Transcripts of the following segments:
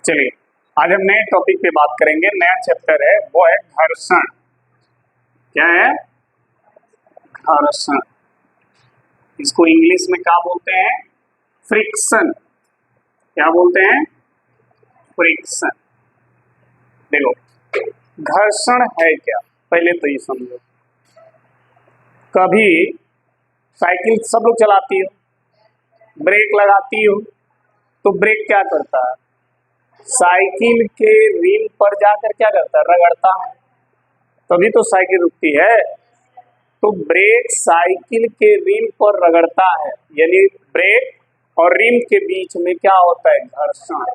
चलिए आज हम नए टॉपिक पे बात करेंगे। नया चैप्टर है, वो है घर्षण। क्या है? घर्षण। इसको इंग्लिश में क्या बोलते हैं? फ्रिक्शन। क्या बोलते हैं? फ्रिक्शन। देखो घर्षण है क्या, पहले तो ये समझो। कभी साइकिल सब लोग चलाती हो, ब्रेक लगाती हो, तो ब्रेक क्या करता है? साइकिल के व्हील पर जाकर क्या करता है? रगड़ता है, तभी तो साइकिल रुकती है। तो ब्रेक साइकिल के रिम पर रगड़ता है, यानी ब्रेक और रिम के बीच में क्या होता है? घर्षण।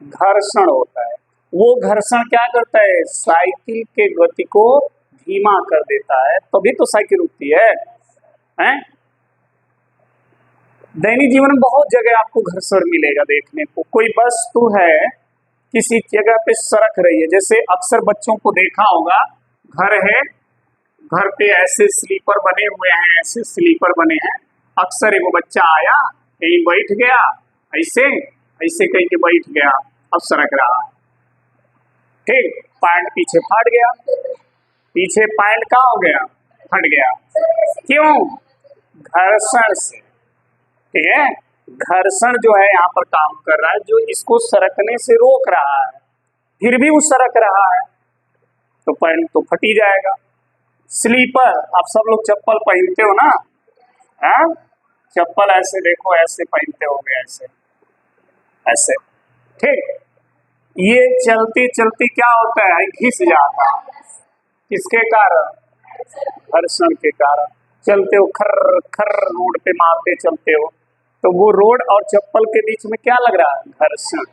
घर्षण होता है। वो घर्षण क्या करता है? साइकिल के गति को धीमा कर देता है, तभी तो साइकिल रुकती है, हैं? दैनिक जीवन में बहुत जगह आपको घर्षण मिलेगा देखने को। कोई वस्तु है किसी जगह पे सरक रही है, जैसे अक्सर बच्चों को देखा होगा, घर है, घर पे ऐसे स्लीपर बने हुए हैं, ऐसे स्लीपर बने हैं। अक्सर एगो बच्चा आया, कहीं बैठ गया, ऐसे ऐसे कहीं के बैठ गया, अब सरक रहा है। ठीक, पैंट पीछे फाट गया, पीछे पैंट का हो गया, फट गया। क्यों? घर्षण से। ठीक है, घर्षण जो है यहाँ पर काम कर रहा है, जो इसको सरकने से रोक रहा है, फिर भी वो सरक रहा है, तो पैंट तो फट ही जाएगा। स्लीपर, आप सब लोग चप्पल पहनते हो ना, है? चप्पल ऐसे देखो, ऐसे पहनते होगे, ऐसे ऐसे। ठीक, ये चलती चलती क्या होता है? घिस जाता है। किसके कारण? घर्षण के कारण। चलते हो, खर खर रोड पे मारते चलते हो, तो वो रोड और चप्पल के बीच में क्या लग रहा है? घर्षण।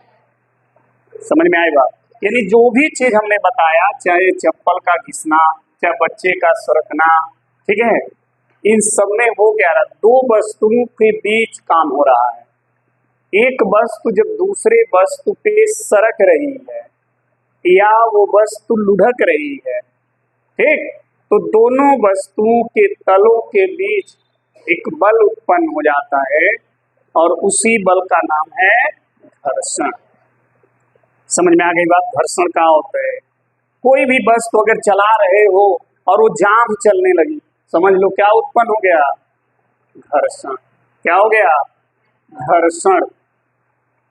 समझ में आई बात? यानी जो भी चीज हमने बताया, चाहे चप्पल का घिसना, चाहे बच्चे का सरकना, ठीक है, इन सब में वो क्या रहा? दो वस्तुओं के बीच काम हो रहा है। एक वस्तु जब दूसरे वस्तु पे सरक रही है या वो वस्तु लुढ़क रही है, ठीक, तो दोनों वस्तुओं के तलों के बीच एक बल उत्पन्न हो जाता है और उसी बल का नाम है घर्षण। समझ में आ गई बात? घर्षण क्या होता है? कोई भी वस्तु अगर चला रहे हो और वो जाम चलने लगी, समझ लो क्या उत्पन्न हो गया? घर्षण। क्या हो गया? घर्षण।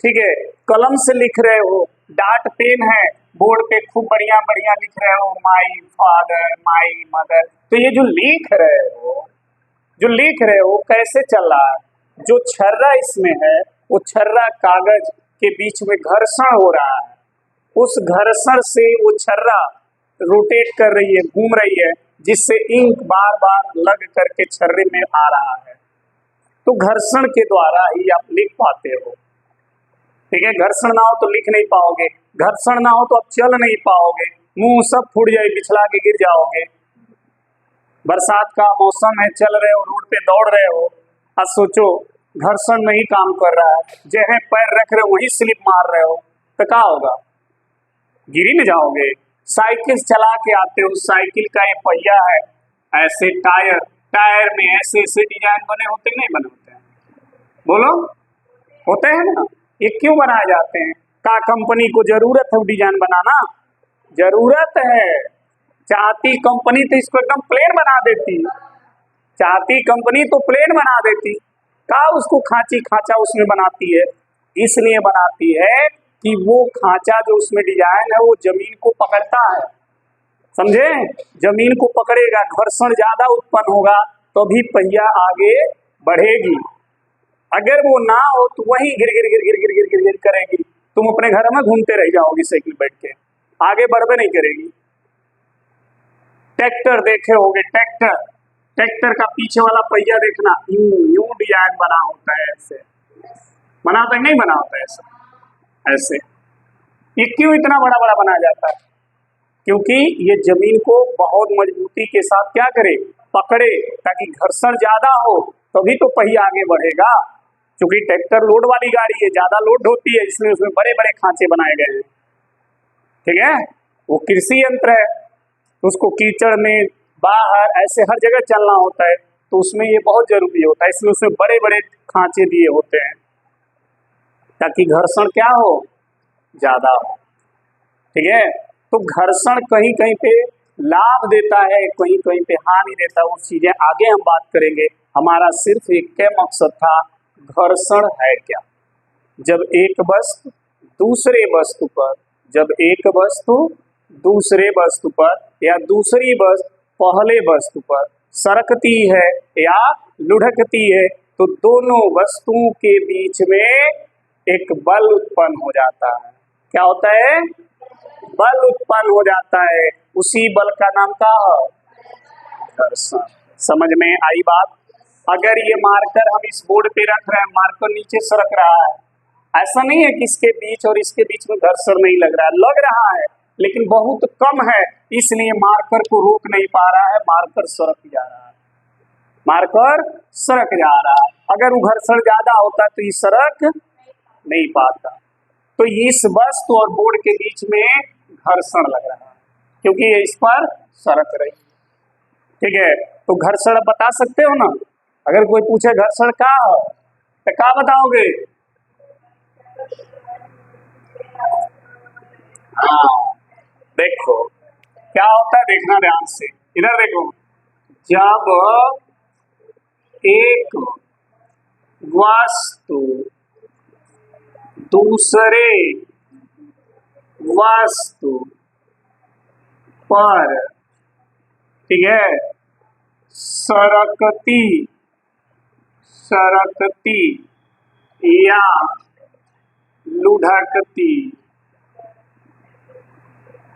ठीक है, कलम से लिख रहे हो, डार्ट पेन है, बोर्ड पे खूब बढ़िया बढ़िया लिख रहे हो, माई फादर, माई मदर, तो ये जो लिख रहे हो, जो लिख रहे हो, कैसे चल रहा है? जो छर्रा इसमें है, वो छर्रा कागज के बीच में घर्षण हो रहा है। उस घर्षण से वो छर्रा रोटेट कर रही है, घूम रही है, जिससे इंक बार बार लग करके छर्रे में आ रहा है। तो घर्षण के द्वारा ही आप लिख पाते हो। ठीक है, घर्षण ना हो तो लिख नहीं पाओगे, घर्षण ना हो तो आप चल नहीं पाओगे, मुंह सब फूट जाए, बिछला के गिर जाओगे। बरसात का मौसम है, चल रहे हो, रोड पे दौड़ रहे हो, अब सोचो घर्षण नहीं काम कर रहा है, जहाँ पैर रख रहे हो वहीं स्लिप मार रहे हो, तो क्या होगा? गिर ही न जाओगे। साइकिल चला के आते हो, साइकिल का ये पहिया है, ऐसे टायर, टायर में ऐसे ऐसे डिजाइन बने होते नहीं बने होते हैं? बोलो, होते हैं ना? ये क्यों बनाए जाते हैं? का कंपनी को जरूरत है वो डिजाइन बनाना? जरूरत है। चाहती कंपनी तो इसको एकदम प्लेन बना देती, चाहती कंपनी तो प्लेन बना देती, का उसको खांची खांचा उसमें बनाती है? इसलिए बनाती है कि वो खांचा जो उसमें डिजाइन है वो जमीन को पकड़ता है, समझे? जमीन को पकड़ेगा, घर्षण ज्यादा उत्पन्न होगा तभी तो पहिया आगे बढ़ेगी। अगर वो ना हो तो वही गिर गिर गिर गिर गिर गिर गिर गिर करेगी, तुम अपने घर में घूमते रह जाओगी साइकिल बैठ के, आगे बढ़वे नहीं करेगी। ट्रैक्टर देखे होगे, ट्रैक्टर, ट्रैक्टर का पीछे वाला पहिया देखना, यूं डिजाइन बना होता है, ऐसे बना होता है, नहीं बना होता है ऐसे ऐसे। ये क्यों इतना बड़ा बड़ा बनाया जाता है? क्योंकि ये जमीन को बहुत मजबूती के साथ क्या करे? पकड़े, ताकि घर्षण ज्यादा हो तभी तो पहिया आगे बढ़ेगा। क्योंकि ट्रैक्टर लोड वाली गाड़ी है, ज्यादा लोड होती है, इसलिए उसमें बड़े बड़े खांचे बनाए गए हैं। ठीक है, वो कृषि यंत्र है, उसको कीचड़ में, बाहर, ऐसे हर जगह चलना होता है, तो उसमें ये बहुत जरूरी होता है, इसलिए उसमें बड़े बड़े खांचे दिए होते हैं ताकि घर्षण क्या हो? ज्यादा हो। ठीक है, तो घर्षण कहीं कहीं पे लाभ देता है, कहीं कहीं पे हानि देता है, वो चीजें आगे हम बात करेंगे। हमारा सिर्फ एक ही मकसद था, घर्षण है क्या। जब एक वस्तु दूसरे वस्तु पर, जब एक वस्तु दूसरे वस्तु पर या दूसरी वस्तु पहले वस्तु पर सरकती है या लुढ़कती है, तो दोनों वस्तुओं के बीच में एक बल उत्पन्न हो जाता है। क्या होता है? बल उत्पन्न हो जाता है। उसी बल का नाम क्या है? घर्षण। समझ में आई बात? अगर ये मार्कर हम इस बोर्ड पे रख रहे हैं, मार्कर नीचे सरक रहा है, ऐसा नहीं है कि इसके बीच और इसके बीच में घर्षण नहीं लग रहा है, लग रहा है लेकिन बहुत कम है, इसलिए मार्कर को रोक नहीं पा रहा है, मार्कर सरक जा रहा है, मार्कर सरक जा रहा है। अगर वो घर्षण ज्यादा होता तो ये सरक नहीं पाता। तो इस वस्तु और बोर्ड के बीच में घर्षण लग रहा है क्योंकि ये इस पर सरक रही। ठीक है, तो घर्षण बता सकते हो ना? अगर कोई पूछे घर्षण क्या है तो क्या बताओगे? हाँ, देखो क्या होता है, देखना ध्यान से, इधर देखो। जब एक वस्तु दूसरे वस्तु पर, ठीक है, सरकती सरकती या लुढ़कती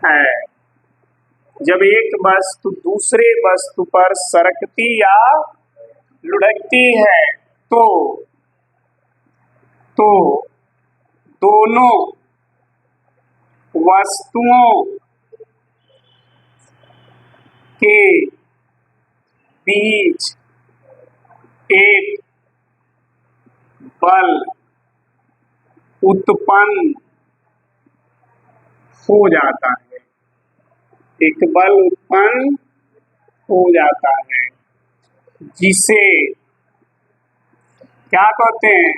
है, जब एक वस्तु दूसरे वस्तु पर सरकती या लुढ़कती है तो दोनों वस्तुओं के बीच एक बल उत्पन्न हो जाता है, एक बल उत्पन्न हो जाता है, जिसे क्या कहते हैं?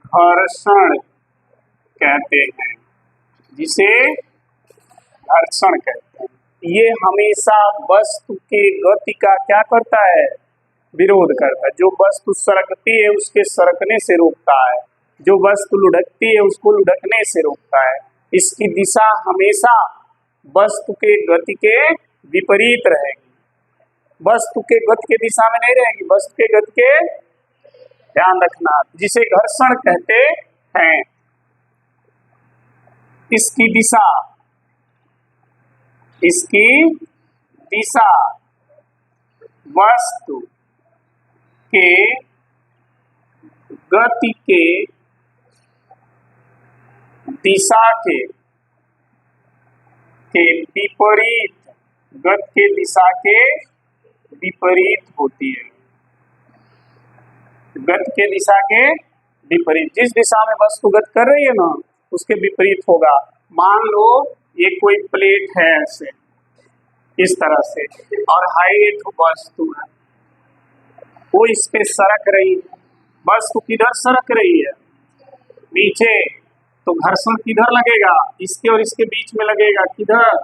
घर्षण कहते हैं, जिसे घर्षण कहते हैं। ये हमेशा वस्तु के गति का क्या करता है? विरोध करता है। जो वस्तु सरकती है उसके सरकने से रोकता है, जो वस्तु लुढ़कती है उसको लुढ़कने से रोकता है। इसकी दिशा हमेशा वस्तु के गति के विपरीत रहेगी, वस्तु के गति के दिशा में नहीं रहेगी, वस्तु के गति के, ध्यान रखना, जिसे घर्षण कहते हैं। इसकी दिशा वस्तु के गति के दिशा के विपरीत, गति के दिशा के विपरीत होती है, गति के दिशा के विपरीत। जिस दिशा में वस्तु गति कर रही है ना उसके विपरीत होगा। मान लो ये कोई प्लेट है ऐसे इस तरह से और हाइट वस्तु है, वो इस पे सरक रही है, वस्तु किधर सरक रही है? नीचे, तो घर्षण किधर लगेगा? इसके और इसके बीच में लगेगा, किधर?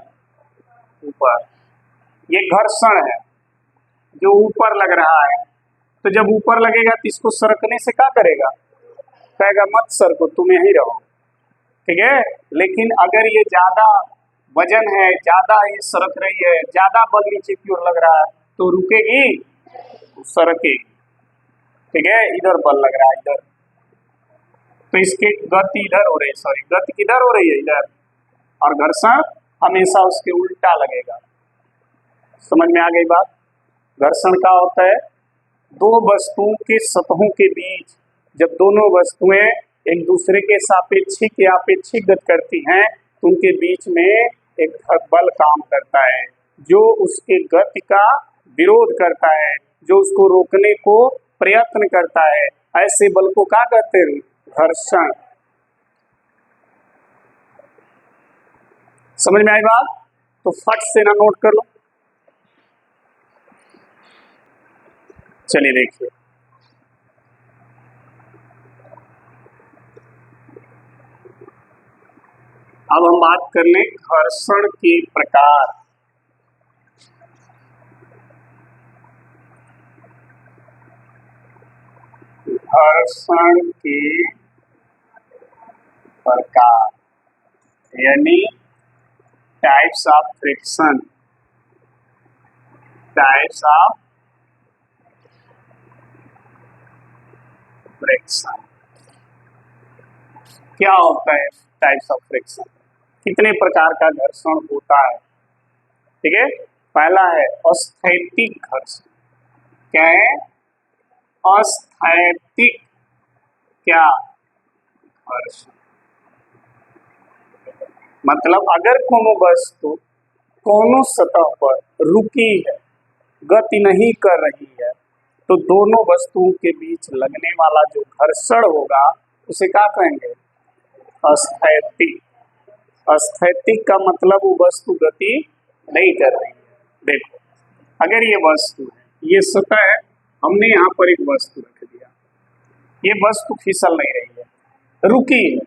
ऊपर। ये घर्षण है जो ऊपर लग रहा है। तो जब ऊपर लगेगा तो इसको सरकने से क्या करेगा? कहेगा मत सरको, तुम यहीं रहो। ठीक है, लेकिन अगर ये ज्यादा वजन है, ज्यादा ये सरक रही है, ज्यादा बल नीचे की ओर लग रहा है तो रुकेगी, सरकेगी। ठीक है, इधर बल लग रहा है इधर, तो इसकी गति इधर हो रही है, सॉरी गति किधर हो रही है? इधर, और घर्षण हमेशा उसके उल्टा लगेगा। समझ में आ गई बात? घर्षण क्या होता है? दो वस्तुओं के सतहों के बीच जब दोनों वस्तुएं एक दूसरे के सापेक्षिक या अपेक्षिक गति करती हैं तो उनके बीच में एक बल काम करता है जो उसके गति का विरोध करता है, जो उसको रोकने को प्रयत्न करता है। ऐसे बल को क्या कहते हैं? घर्षण। समझ में आई बात? तो फट से ना नोट कर लो। चलिए देखिए, अब हम बात कर लें घर्षण के प्रकार। घर्षण के प्रकार यानी types of friction. Types of friction क्या होता है? टाइप्स ऑफ फ्रिक्शन, कितने प्रकार का घर्षण होता है? ठीक है, पहला है अस्थैतिक घर्षण। क्या है? अस्थैतिक क्या घर्षण, मतलब अगर कोनो वस्तु कोनो सतह पर रुकी है, गति नहीं कर रही है, तो दोनों वस्तुओं के बीच लगने वाला जो घर्षण होगा उसे क्या कहेंगे? अस्थैतिक। अस्थैतिक का मतलब वो वस्तु गति नहीं कर रही है। देखो, अगर ये वस्तु है, ये सतह है, हमने यहाँ पर एक वस्तु रख दिया, ये वस्तु फिसल नहीं रही है, रुकी है,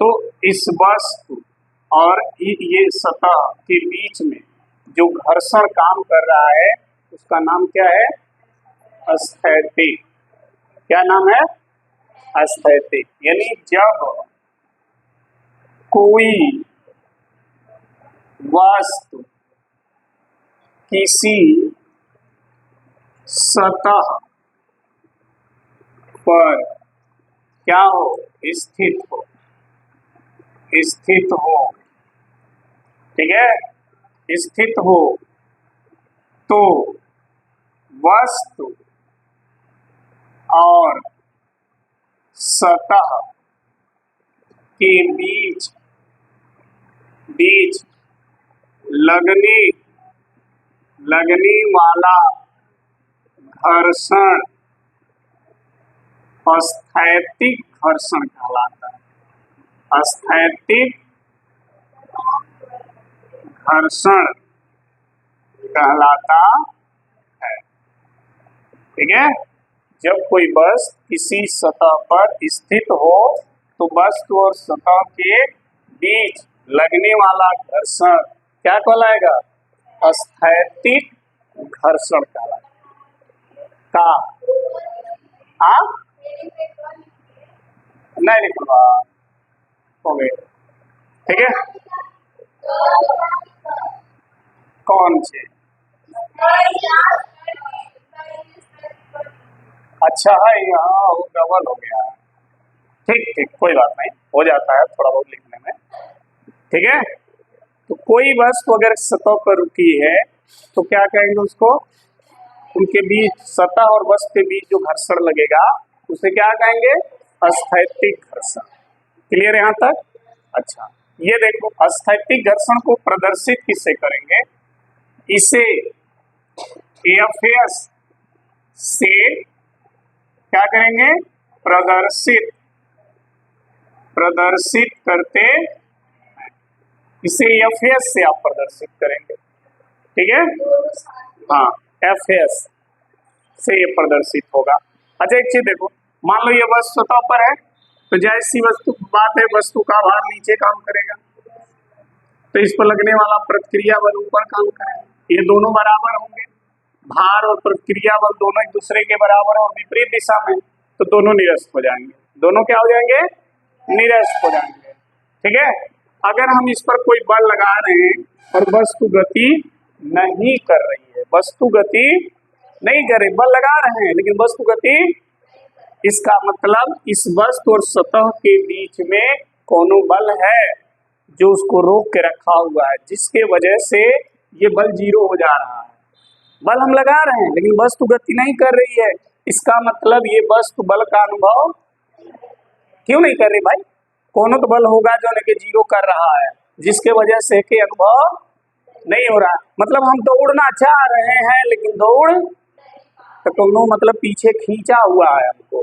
तो इस वस्तु और ये सतह के बीच में जो घर्षण काम कर रहा है उसका नाम क्या है? अस्थैतिक। क्या नाम है? अस्थैतिक। यानी जब कोई वस्तु किसी सतह पर क्या हो? स्थित हो, स्थित हो, ठीक है, स्थित हो, तो वस्तु और सतह के बीच लगने वाला घर्षण अस्थैतिक घर्षण कहलाता है। अस्थैतिक घर्षण कहलाता है। ठीक है, जब कोई वस्तु किसी सतह पर स्थित हो तो वस्तु और सतह के बीच लगने वाला घर्षण क्या कहलाएगा? अस्थैतिक घर्षण कहलाएगा। का नहीं लिखवा हो गए। ठीक है, कौन से? अच्छा है, यहाँ वो डबल हो गया। ठीक ठीक, कोई बात नहीं, हो जाता है थोड़ा बहुत लिखने में। ठीक है, तो कोई वस्तु अगर सतह पर रुकी है तो क्या कहेंगे उसको? उनके बीच, सतह और वस्तु के बीच जो घर्षण लगेगा उसे क्या कहेंगे? अस्थैतिक घर्षण। क्लियर यहाँ तक? अच्छा, ये देखो, अस्थैतिक घर्षण को प्रदर्शित किससे करेंगे? इसे एफएस से क्या करेंगे? प्रदर्शित करते, इसे एफएस से आप प्रदर्शित करेंगे। ठीक है, हाँ, एफएस से ये प्रदर्शित होगा। अच्छा, एक चीज देखो, मान लो ये वस्तु सतह पर है, तो जैसी वस्तु बात है, वस्तु का भार नीचे काम करेगा, तो इस पर लगने वाला प्रतिक्रिया बल ऊपर काम करेगा। ये दोनों बराबर होंगे, भार और प्रतिक्रिया बल दोनों एक दूसरे के बराबर और विपरीत दिशा में, तो दोनों निरस्त हो जाएंगे। दोनों क्या हो जाएंगे? निरस्त हो जाएंगे। ठीक है, अगर हम इस पर कोई बल लगा रहे हैं और वस्तु गति नहीं कर रही है, वस्तु गति नहीं कर रही, बल लगा रहे हैं लेकिन वस्तु गति, इसका मतलब इस वस्तु और सतह के बीच में कोनो बल है जो उसको रोक के रखा हुआ है, जिसके वजह से ये बल जीरो हो जा रहा है। बल हम लगा रहे हैं लेकिन वस्तु गति नहीं कर रही है, इसका मतलब ये वस्तु बल का अनुभव क्यों नहीं कर रही भाई? कोनो तो बल होगा जो लेके जीरो कर रहा है, जिसके वजह से कि अनुभव नहीं हो रहा। मतलब हम दौड़ना चाह रहे हैं लेकिन दौड़ तो कोनो मतलब पीछे खींचा हुआ है हमको,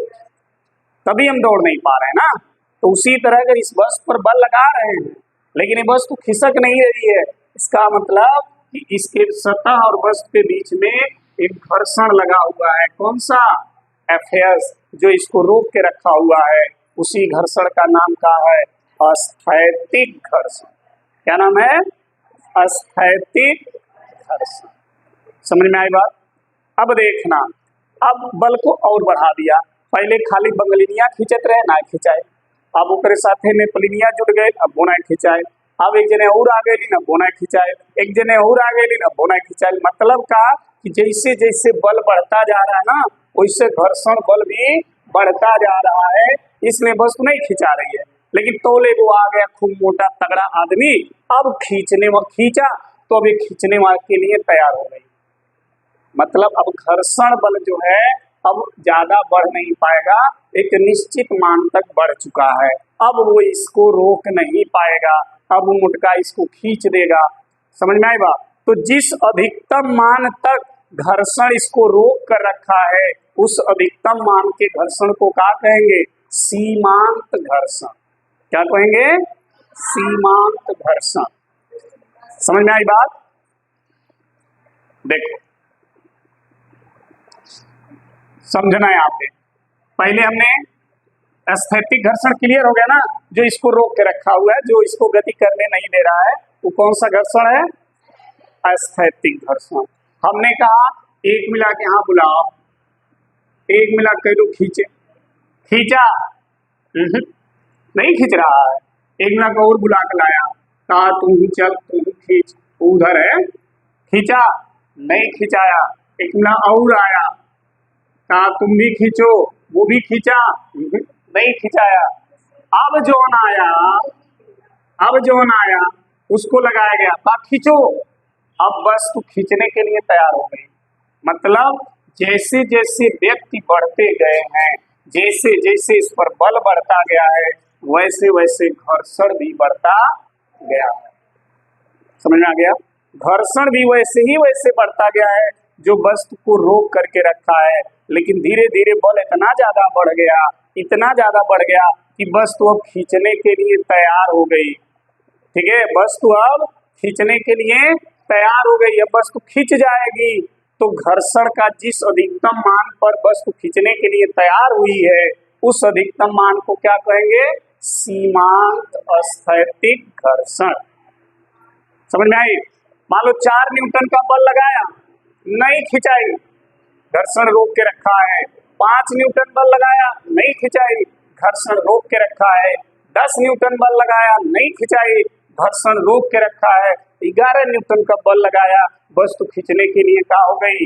तभी हम दौड़ नहीं पा रहे हैं ना। तो उसी तरह अगर इस वस्तु पर बल लगा रहे हैं लेकिन ये वस्तु खिसक नहीं रही है, इसका मतलब कि इसके सतह और वस्तु के बीच में एक घर्षण लगा हुआ है। कौन सा? एफएस, जो इसको रोक के रखा हुआ है। उसी घर्षण का नाम क्या है? अस्थैतिक घर्षण। क्या नाम है? अस्थैतिक घर्षण। समझ में आई बात? अब देखना, अब बल को और बढ़ा दिया। पहले खाली बंगलिनिया खींचत रहे, ना खिंचाए। अब ओकरे साथे में पलिनिया जुड़ गए, अब बोना खिंचाए। अब एक जने और आ गए ना, बोना खिंचाए। एक जने और आ गए ना, बोना खिंचाए। मतलब का कि जैसे जैसे बल बढ़ता जा रहा है ना, वैसे घर्षण बल भी बढ़ता जा रहा है, इसलिए वस्तु नहीं खिंचा रही है। लेकिन तोले को आ गया खूब मोटा तगड़ा आदमी, अब खींचने में खींचा तो अभी खींचने के लिए तैयार हो गई। मतलब अब घर्षण बल जो है अब ज्यादा बढ़ नहीं पाएगा, एक निश्चित मान तक बढ़ चुका है। अब वो इसको रोक नहीं पाएगा, अब वो मुटका इसको खींच देगा। समझ में आई बात? तो जिस अधिकतम मान तक घर्षण इसको रोक कर रखा है, उस अधिकतम मान के घर्षण को क्या कहेंगे? सीमांत घर्षण। क्या कहेंगे? सीमांत घर्षण। समझ में आई बात? देखो, समझना है यहाँ पे। पहले हमने स्थैतिक घर्षण क्लियर हो गया ना, जो इसको रोक के रखा हुआ है, जो इसको गति करने नहीं दे रहा है, वो कौन सा घर्षण है? अस्थैतिक घर्षण। हमने कहा एक मिला के यहाँ बुलाओ, एक मिला कह दो खींचे, खींचा नहीं खींच रहा है। एक मिला को और बुला के लाया, कहा तुम ही चल, तुम ही खींच, उधर है, खींचा नहीं खिंचाया। एक मिला और आया, कहा तुम भी खींचो, वो भी खींचा नहीं खिंचाया। अब जोन आया, अब जोन आया उसको लगाया गया, कहा खींचो। अब बस तू खींचने के लिए तैयार हो गई। मतलब जैसे जैसे व्यक्ति बढ़ते गए हैं, जैसे जैसे इस पर बल बढ़ता गया है, वैसे वैसे घर्षण भी बढ़ता गया है। समझ में आ गया? घर्षण भी वैसे ही वैसे बढ़ता गया है जो वस्तु को रोक करके रखा है, लेकिन धीरे धीरे बल इतना ज्यादा बढ़ गया, इतना ज्यादा बढ़ गया कि वस्तु अब खींचने के लिए तैयार हो गई। ठीक है, वस्तु अब खींचने के लिए तैयार हो गई। अब वस्तु खींच जाएगी तो घर्षण का जिस अधिकतम मान पर वस्तु खींचने के लिए तैयार हुई है, उस अधिकतम मान को क्या कहेंगे? सीमांत अस्थैतिक घर्षण। समझ में आई? मान लो 4 न्यूटन का बल लगाया, नहीं खिंचाई, घर्षण रोक के रखा है। 5 न्यूटन बल लगाया, नहीं खिंचाई, घर्षण रोक के रखा है। 10 न्यूटन बल लगाया, नहीं खिंचाई, घर्षण रोक के रखा है। 11 न्यूटन का बल लगाया, वस्तु खींचने के लिए क्या हो गई?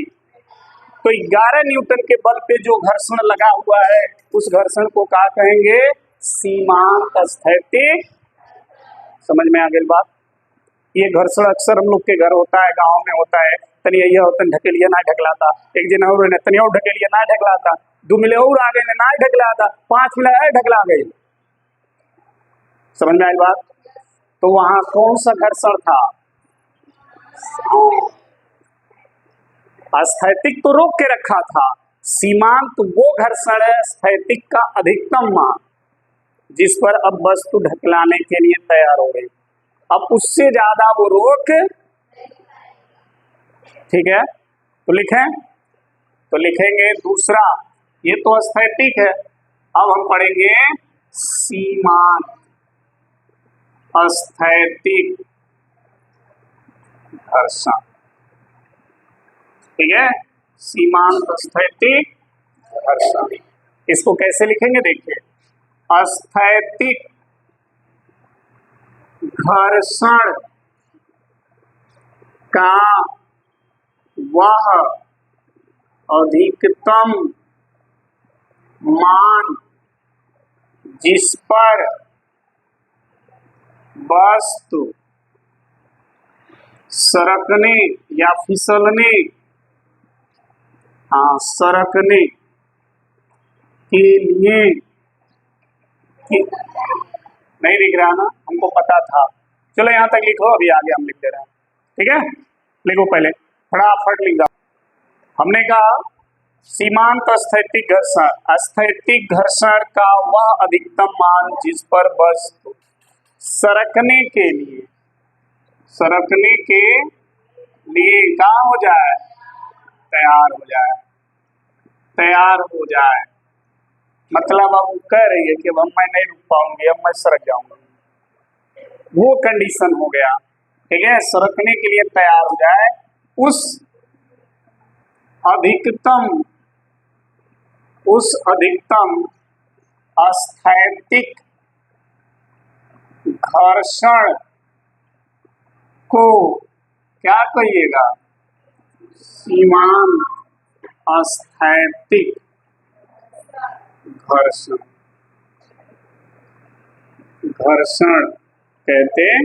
तो 11 न्यूटन के बल पे जो घर्षण लगा हुआ है, उस घर्षण को क्या कहेंगे? सीमांत अस्थैतिक। समझ में आ गई बात? ये घर्षण अक्सर हम लोग के घर होता है, गाँव में होता है। तनी यह होता ढकेलिया ना ढकलाता, एक जन और तनी और ढकेलिया ना ढकलाता, 2 मिले और आ गए ना ढकलाता, 5 मिला है ढकला गई। समझ में आई बात? तो वहां कौन सा घर्षण था? अस्थैतिक तो रोक के रखा था, सीमांत वो घर्षण है स्थैतिक का अधिकतम मान, जिस पर अब वस्तु ढकलाने के लिए तैयार हो गई। अब उससे ज्यादा वो रोक, ठीक है, तो लिखें, तो लिखेंगे दूसरा, ये तो अस्थैतिक है। अब हम पढ़ेंगे सीमांत अस्थैतिक घर्षण। ठीक है, सीमांत अस्थैतिक घर्षण। इसको कैसे लिखेंगे? देखिए, अस्थैतिक घर्षण का वह अधिकतम मान जिस पर वस्तु सरकने या फिसलने, सरकने के लिए नहीं लिख रहा ना, हमको पता था। चलो यहाँ तक लिखो, अभी आगे हम लिख दे रहे हैं। ठीक है, लिखो, पहले फटाफट लिख दो। हमने कहा सीमांत अस्थैतिक घर्षण, अस्थैतिक घर्षण का वह अधिकतम मान जिस पर वस्तु सरकने के लिए कहाँ हो जाए? तैयार हो जाए, तैयार हो जाए। मतलब अब कह रही है कि अब मैं नहीं रुक पाऊंगी, अब मैं सरक जाऊंगी। वो कंडीशन हो गया, ठीक है, सरकने के लिए तैयार हो जाए, उस अधिकतम स्थैतिक घर्षण को क्या कहिएगा, सीमांत स्थैतिक घर्षण कहते हैं,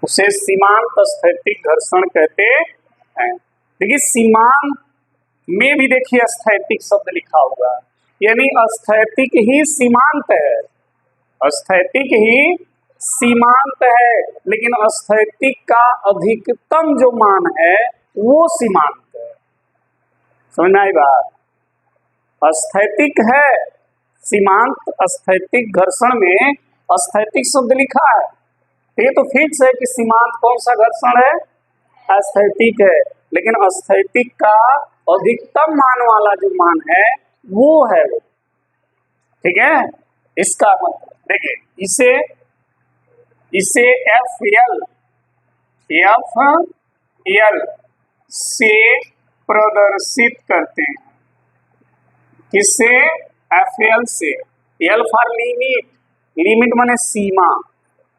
उसे सीमांत स्थैतिक घर्षण कहते हैं। देखिए सीमांत में भी देखिए स्थैतिक शब्द लिखा हुआ है, यानी स्थैतिक ही सीमांत है, स्थैतिक ही सीमांत है, लेकिन स्थैतिक का अधिकतम जो मान है वो सीमांत है। समझ में आई बात? स्थैतिक है सीमांत, स्थैतिक घर्षण में स्थैतिक शब्द लिखा है, ये तो फिक्स है कि सीमांत कौन सा घर्षण है, स्थैतिक है, लेकिन स्थैतिक का अधिकतम मान वाला जो मान है वो है वो, ठीक है। इसका मतलब देखिए इसे FL से प्रदर्शित करते हैं, किससे, FL से, L फॉर लिमिट, लिमिट माने सीमा,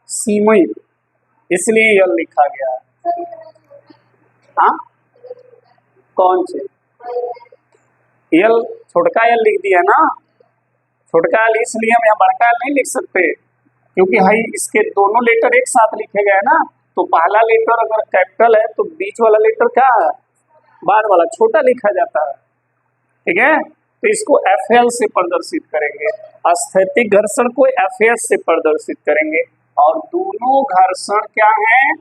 सीमित, इसलिए L लिखा गया है। हाँ कौन से L, छोटका L लिख दिया ना, छोटका L इसलिए हम यहाँ बड़का L नहीं लिख सकते, क्योंकि हाई इसके दोनों लेटर एक साथ लिखे गए ना, तो पहला लेटर अगर कैपिटल है तो बीच वाला लेटर क्या है, बाद वाला छोटा लिखा जाता है, ठीक है। तो इसको FL से प्रदर्शित करेंगे, स्थैतिक घर्षण को FS से प्रदर्शित करेंगे, और दोनों घर्षण क्या है,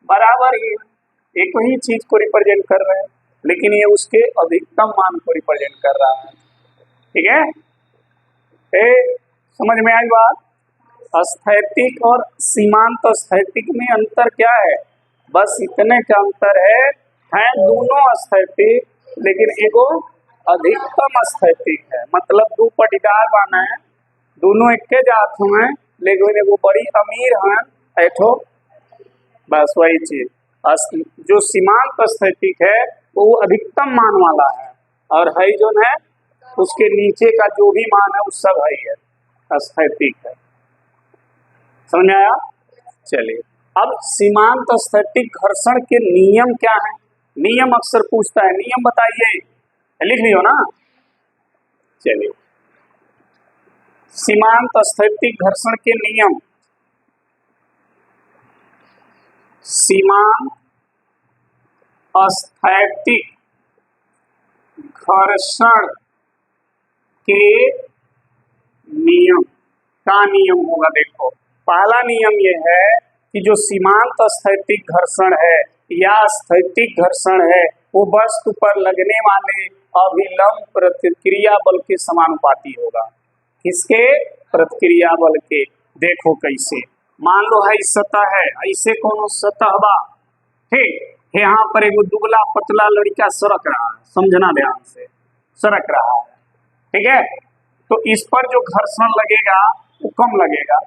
बराबर ही एक ही चीज को रिप्रेजेंट कर रहे हैं, लेकिन ये उसके अधिकतम मान को रिप्रेजेंट कर रहा है, ठीक है। समझ में आई बात? स्थैतिक और सीमांत स्थैतिक में अंतर क्या है, बस इतने का अंतर है दोनों स्थैतिक, लेकिन एगो अधिकतम स्थैतिक है, मतलब दो पटीदार बाना है, दोनों एक के जात हुए, लेकिन एगो बड़ी अमीर है ऐठो, बस वही चीज। जो सीमांत स्थैतिक है वो अधिकतम मान वाला है, और है जो है उसके नीचे का जो भी मान है वो सब है स्थैतिक है। समझ में आया? चलिए अब सीमांत स्थैतिक घर्षण के नियम क्या है, नियम अक्सर पूछता है, नियम बताइए, लिख लियो ना। चलिए सीमांत स्थैतिक घर्षण के नियम, सीमांत स्थैतिक घर्षण के नियम का नियम होगा। देखो पहला नियम यह है कि जो सीमांत स्थैतिक घर्षण है या स्थैतिक घर्षण है वो वस्तु पर लगने वाले अभिलंब प्रतिक्रिया बल के समानुपाती होगा। किसके? प्रतिक्रिया बल के। देखो कैसे, मान लो है सतह है, ऐसे कोनो सतह बा, ठीक, यहाँ पर एक दुबला पतला लड़का सरक रहा है, समझना ध्यान से, सरक रहा है, ठीक है, तो इस पर जो घर्षण लगेगा वो कम लगेगा,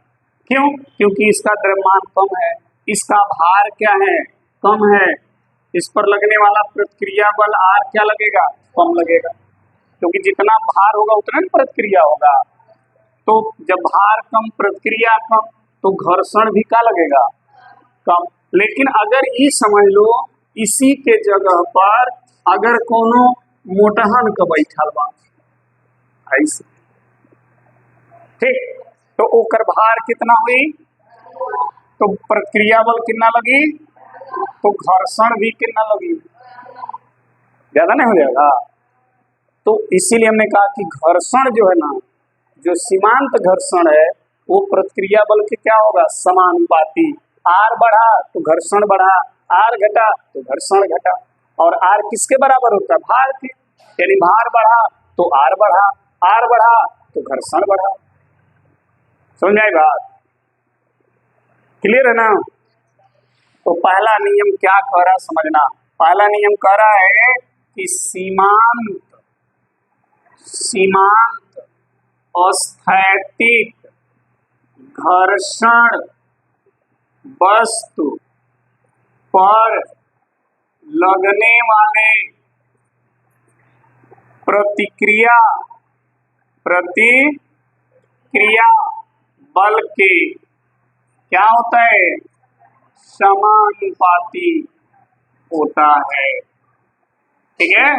क्यों? क्योंकि इसका द्रव्यमान कम है, इसका भार क्या है, कम है, इस पर लगने वाला प्रतिक्रिया बल R क्या लगेगा, कम लगेगा, क्योंकि जितना भार होगा उतना ही प्रतिक्रिया होगा, तो जब भार कम प्रतिक्रिया कम तो घर्षण भी क्या लगेगा, कम। लेकिन अगर ये समझ लो इसी के जगह पर अगर कोनो मोटहन का बैठल बा ऐसे, ठीक, तो ओकर भार कितना हुई, तो प्रतिक्रिया बल कितना लगी, तो घर्षण भी कितना लगी, ज्यादा नहीं हो जाएगा। तो इसीलिए हमने कहा कि घर्षण जो है ना, जो सीमांत घर्षण है वो प्रतिक्रिया बल के क्या होगा, समानुपाती। R बढ़ा तो घर्षण बढ़ा, R घटा तो घर्षण घटा, और R किसके बराबर होता है, भार के, यानी भार बढ़ा तो R बढ़ा, R बढ़ा तो घर्षण बढ़ा। समझ आई बात? क्लियर है ना? तो पहला नियम क्या कह रहा है समझना, पहला नियम कह रहा है कि सीमांत स्थैतिक घर्षण वस्तु पर लगने वाले प्रतिक्रिया बल के क्या होता है, समानुपाती होता है। ठीक है,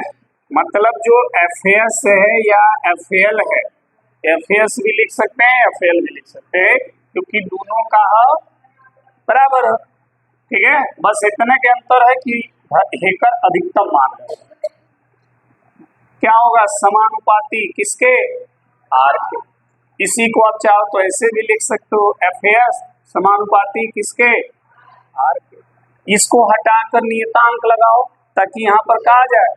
मतलब जो एफएस है या एफएल है, एफएस भी लिख सकते हैं एफएल भी लिख सकते हैं, क्योंकि दोनों का बराबर है। ठीक है, बस इतने के अंतर है कि हेकर अधिकतम मान है, क्या होगा, समानुपाती किसके, आर के। इसी को आप चाहो तो ऐसे भी लिख सकते हो, एफएस समानुपाती किसके, आर के। इसको हटाकर नियतांक लगाओ ताकि यहाँ पर कहा जाए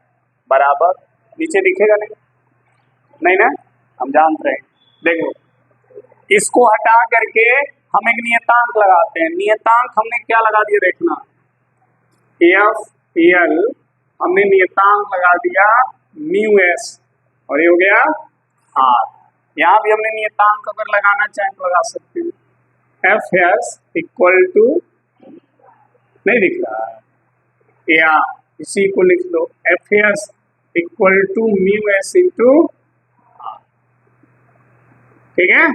बराबर, नीचे दिखेगा नहीं ना, हम जानते हैं। देखो, इसको हटा करके हम एक नियतांक लगाते हैं। नियतांक हमने क्या लगा दिया, देखना, एफ एल हमने नियतांक लगा दिया म्यू एस, और ये हो गया आर। यहाँ भी हमने नियतांक अगर लगाना चाहें तो लगा सकते हैं, एफ एस इक्वल टू, नहीं दिख रहा है, या इसी को लिख लो, F S equal to mu S into R. ठीक है,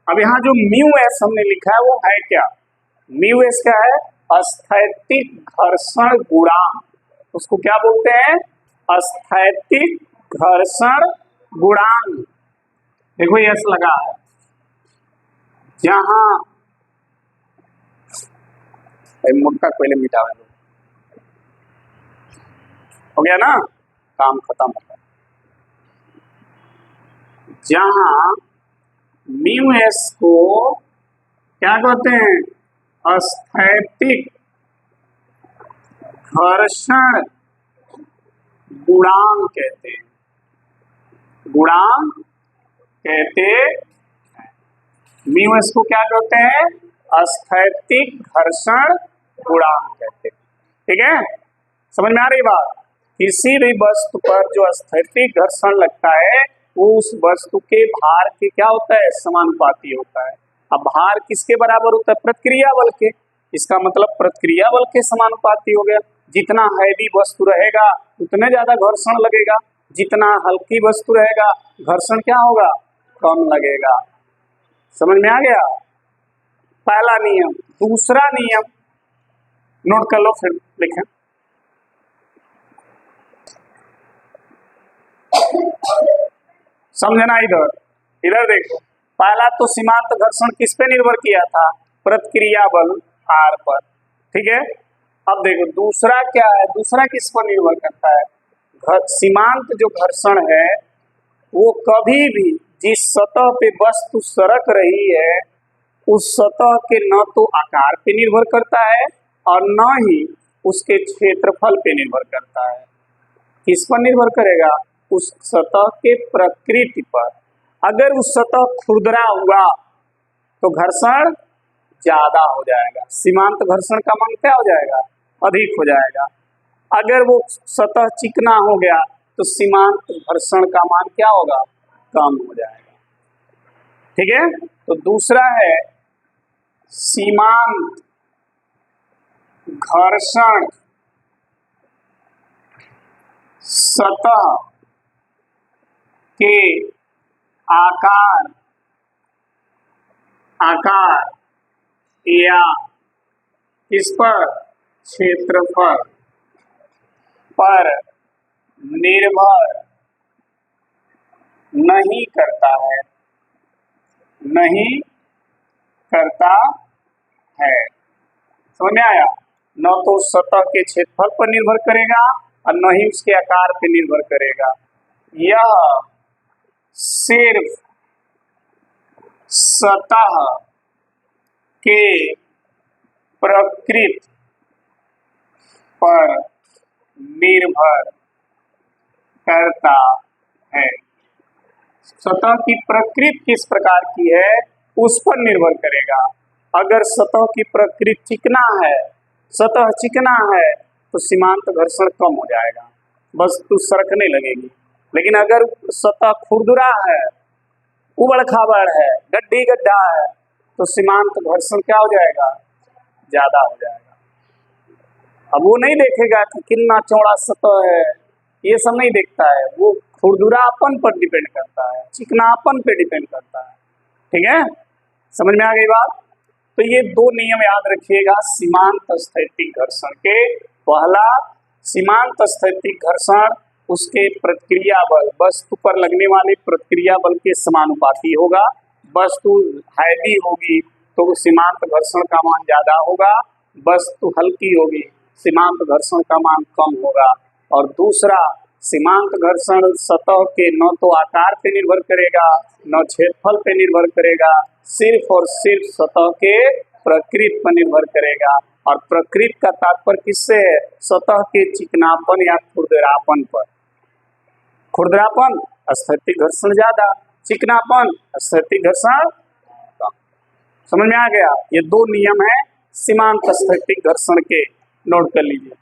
अब यहाँ जो म्यू एस हमने लिखा है वो है क्या, म्यू एस क्या है, स्थैतिक घर्षण गुणांक। उसको क्या बोलते हैं, स्थैतिक घर्षण गुणांक। देखो यस लगा है, जहां मोटा कोयले मिटा हो गया ना, काम खत्म हो गया। जहां म्यू एस को क्या कहते हैं, स्थैतिक घर्षण गुणांक कहते हैं, गुणांक कहते हैं। म्यू एस को क्या कहते हैं, स्थैतिक घर्षण गुणांक कहते हैं। ठीक है, समझ में आ रही बात। किसी भी वस्तु पर जो स्थैतिक घर्षण लगता है वो उस वस्तु के भार के क्या होता है, समानुपाती होता है। अब भार किसके बराबर होता है, प्रतिक्रिया बल के। इसका मतलब प्रतिक्रिया बल के समानुपाती हो गया। जितना हैवी वस्तु रहेगा उतने ज्यादा घर्षण लगेगा, जितना हल्की वस्तु रहेगा घर्षण क्या होगा, कम लगेगा। समझ में आ गया पहला नियम। दूसरा नियम नोट कर लो, फिर लिखें। समझना, इधर देखो, पहला तो सीमांत घर्षण किस पे निर्भर किया था, प्रतिक्रिया बल आर पर। ठीक है, अब देखो दूसरा क्या है, दूसरा किस पर निर्भर करता है, सीमांत जो घर्षण है वो कभी भी जिस सतह पे वस्तु सरक रही है उस सतह के न तो आकार पे निर्भर करता है और न ही उसके क्षेत्रफल पे निर्भर करता है। किस पर निर्भर करेगा, उस सतह के प्रकृति पर। अगर उस सतह खुरदरा हुआ तो घर्षण ज्यादा हो जाएगा, सीमांत घर्षण का मान क्या हो जाएगा, अधिक हो जाएगा। अगर वो सतह चिकना हो गया तो सीमांत घर्षण का मान क्या होगा, कम हो जाएगा। ठीक है, तो दूसरा है सीमांत घर्षण सतह के आकार या किस पर, क्षेत्रफल पर निर्भर नहीं करता है, नहीं करता है। समझ में आया, न तो सतह के क्षेत्रफल पर निर्भर करेगा और न ही उसके आकार पर निर्भर करेगा। यह सिर्फ सतह के प्रकृति पर निर्भर करता है। सतह की प्रकृति किस प्रकार की है उस पर निर्भर करेगा। अगर सतह की प्रकृति चिकना है, सतह चिकना है तो सीमांत घर्षण कम हो जाएगा, वस्तु सरकने लगेगी। लेकिन अगर सतह खुरदुरा है, उबड़ खाबड़ है, गड्ढी गड्ढा है, तो सीमांत घर्षण क्या हो जाएगा, ज्यादा हो जाएगा। अब वो नहीं देखेगा कि कितना चौड़ा सतह है, ये सब नहीं देखता है, वो खुरदुरापन पर डिपेंड करता है, चिकनापन पे डिपेंड करता है। ठीक है, समझ में आ गई बात। तो ये दो नियम याद रखिएगा सीमांत स्थैतिक घर्षण के। पहला, सीमांत स्थैतिक घर्षण उसके प्रतिक्रिया बल वस्तु पर लगने वाले प्रतिक्रिया बल के समानुपाती होगा। वस्तु हैवी होगी तो सीमांत घर्षण का मान ज्यादा होगा, वस्तु हल्की होगी सीमांत घर्षण का मान कम होगा। और दूसरा, सीमांत घर्षण सतह के न तो आकार पे निर्भर करेगा न क्षेत्रफल पे निर्भर करेगा, सिर्फ और सिर्फ सतह के प्रकृति पर निर्भर करेगा। और प्रकृति का तात्पर्य किससे है, सतह के चिकनापन या खुरदरापन पर। खुरदरापन स्थैतिक घर्षण ज्यादा, चिकनापन स्थैतिक घर्षण कम। समझ में आ गया। ये दो नियम है सीमांत स्थैतिक घर्षण के, नोट कर लीजिए।